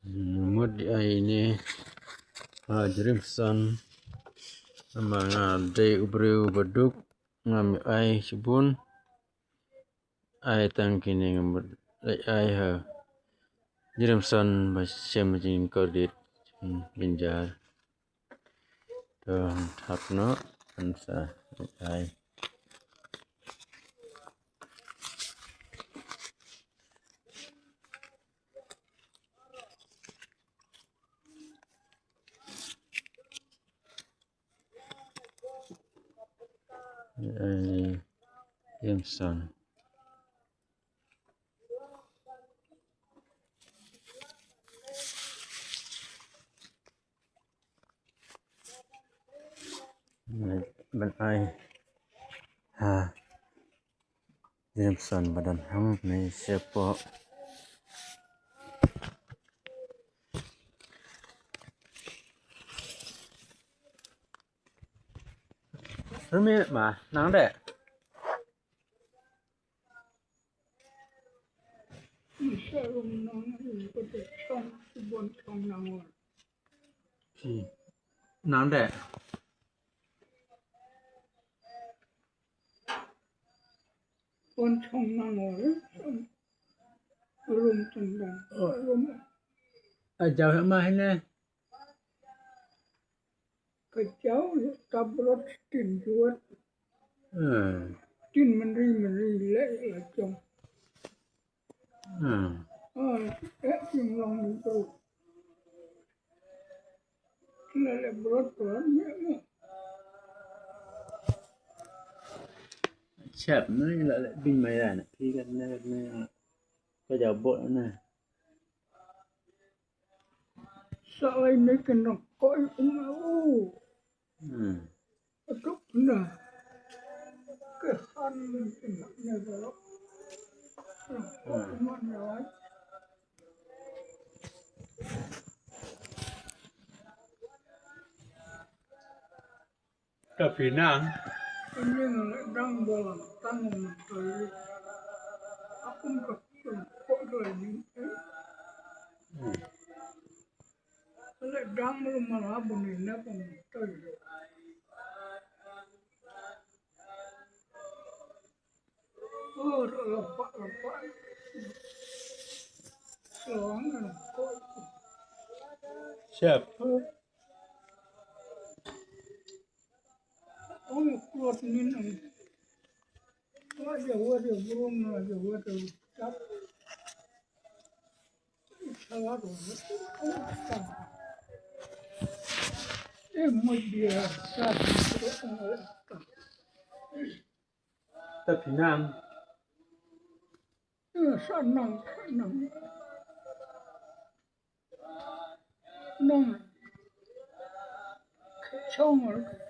Mudi ini Jerimson mga day ubriu baduk ngami ai sibun ai tang kini ngamud ai ha Jerimson basyam jing kodit ginjar to hapno ansa ai Jerimson ban ai ha Jerimson badan hang nei sepo Rumi mà nắng đấy nắng đấy Con chồng nàng ở rùm từng đàn rùm chào hả mai nè cái cháu tập rất tin chuột ừ tin mình đi lễ là chồng ép nhưng lòng mình tôi là rất nhẹ chẹp nó lại bình mày này khi gần này cái giờ bộ này sợ ai mấy cái nó coi cũng tốt là cái khăn cái mặt này đó mặt nói cà phê nang nhưng lại đang bò tăng một thời không gặp có rồi những thế lại đang mà nó bùng lên nó bùng trời là phải loáng là có chẹp một cột nên là có dầu buông là dầu chắp sao rồi em một bia sát cà phê nang sát nặng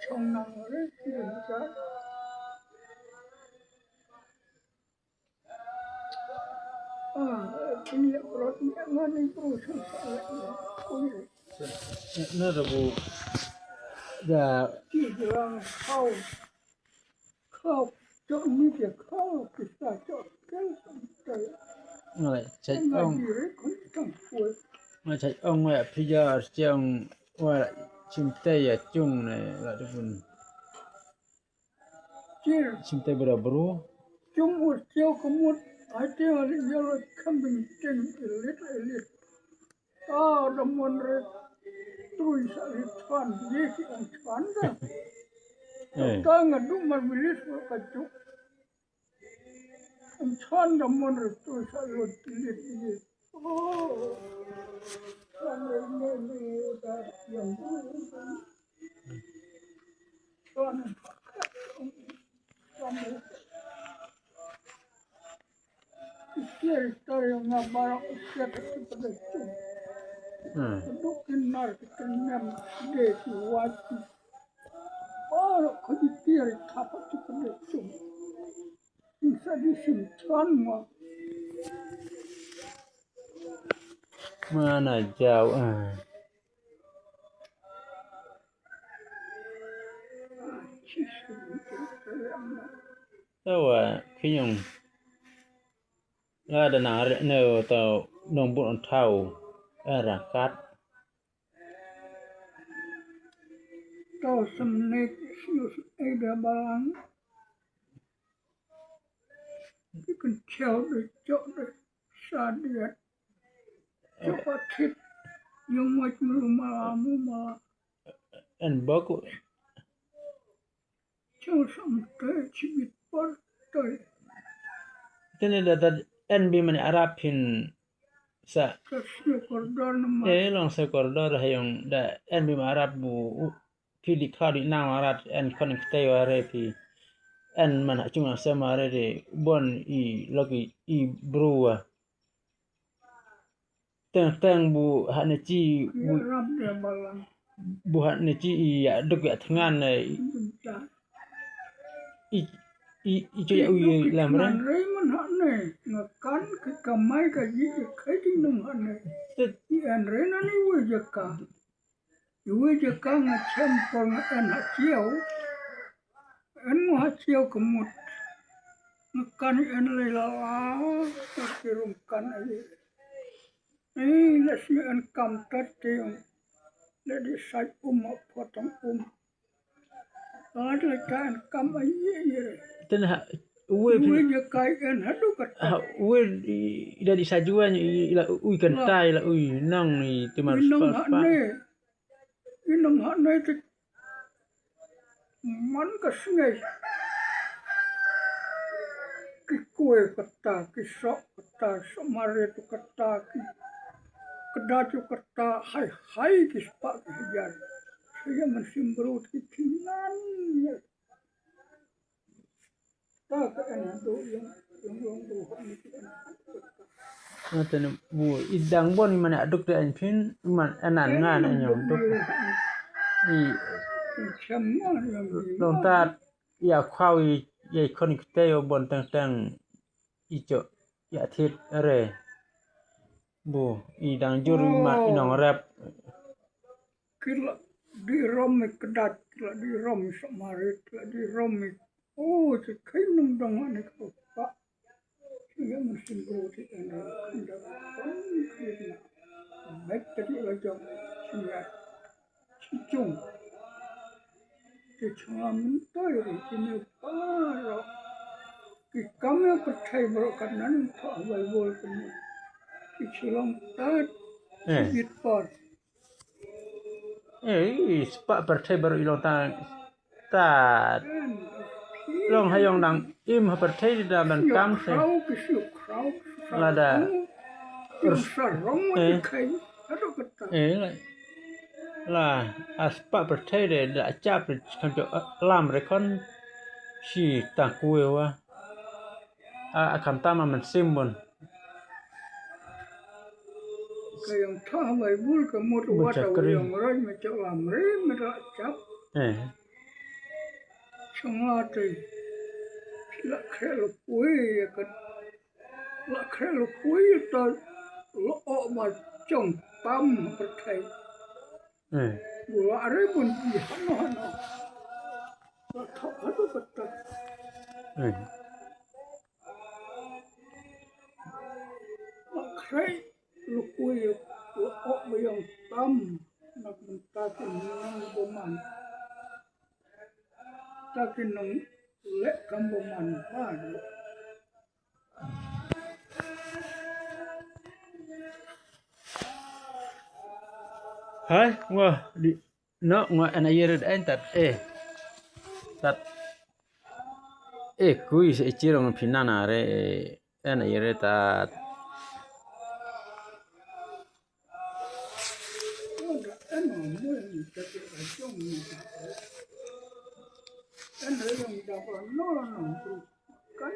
trong nặng đấy đừng sát cái liệu rót nhẹ ngon đi tôi không sợ nó là bộ dạ chỉ là khâu cho như việc khâu cái sao cho cái trời rồi chạy mà ông gì đấy cũng chẳng phổi mà chạy ông lại bây giờ trong qua lại chim tây ở chung này là cái phần chim tây bờ bru chung một chiều có một ai tiêu là giờ là không bình trên lít đâm môn rồi tôi sẽ lít phản gì thì ông phản ra ta ngã đúng mà bị lít vào cái chút ông phản đâm môn rồi tôi sẽ lít gì phản rồi ta làm phản Istiar yang barang istiar kepada itu. Untuk kenal kita nem desi wati. Kau istiar apa tu kepada itu. Bisa disimpan mah. mana jauh tahu khi nhung ra đà nẵng nêu tàu nông bộ thầu rakat Tahu semenik sius ada balang. Ikan ciao deh, cok deh, sadiat. Cepat hit. Yang macam malamu malah. en baku Ciao sampai cibit partai. tene da en bi mani arapin sa Kasih kordan nama. long sa koridor hayong da en bi arab bu pili khadi na marat en konik tayare pi en mana cunga samare de bon I lagi I brua teng bu hanachi Ya Rab dia balang. bu hanachi ya duk ya tngan Bentar. I cho ya uy lamre Raymond hane ngakan ke kamai ka ji kai ding nung hane. Ian rena ni wajaka. Wajaka ngacam pang en haciau. En mu haciau kemut. Ngakan en lela kirumkan aja. Nasi en kam tertiung. Jadi sai potong Ada kan kam aja. tene uwe Wajaka en hadu kata. uwe ida di sajuan ila uy kentai ila uy nang ni timan Inang hane itu man kasngai. Ki kue kata, ki sok kata, samare tu kata, ki kedatu kata, hai ki sepak ki hajar. Saya masih berut ki kinan. Tak enak tu yang Tuhan itu enak. tene bu idang bon mana aduk de pin man anan ngan anyong duk I Semua yang long ta ya khwawi ye konik tayo bon tang ijo ya thit are bu idang juru ma inong rap kila di romi kedat, kila di romi samarit, kila di romi. Oh, sekai nung dong ane kau pak. Saya mesti berarti ane kanda kena. Baik tadi lajang siap cicung. Cicung mentai ini parah. Kami percaya berkanan tak Bible kena. Kicilang tat sibit par. sepak pertai baru ilong ta long hayong dang im ha pertai di dalam kam se lada la aspa pertai de da cap kan jo lam rekon si ta kuewa akan tama man simbon Kayang tah Bible kemut wata yang rai macam lamre merah cap Sangate la khelo kui kan la khelo kui ta lo o ma chong tam pertai gua are pun di hano la tha adu kata la krai lo kui lo o ma yang tam nak minta kinang boman ta kinang le kam boman pa hai wah di no nga ana yere da entat tat kui se chirong pinana re ana yere tat kan yang dapat no kan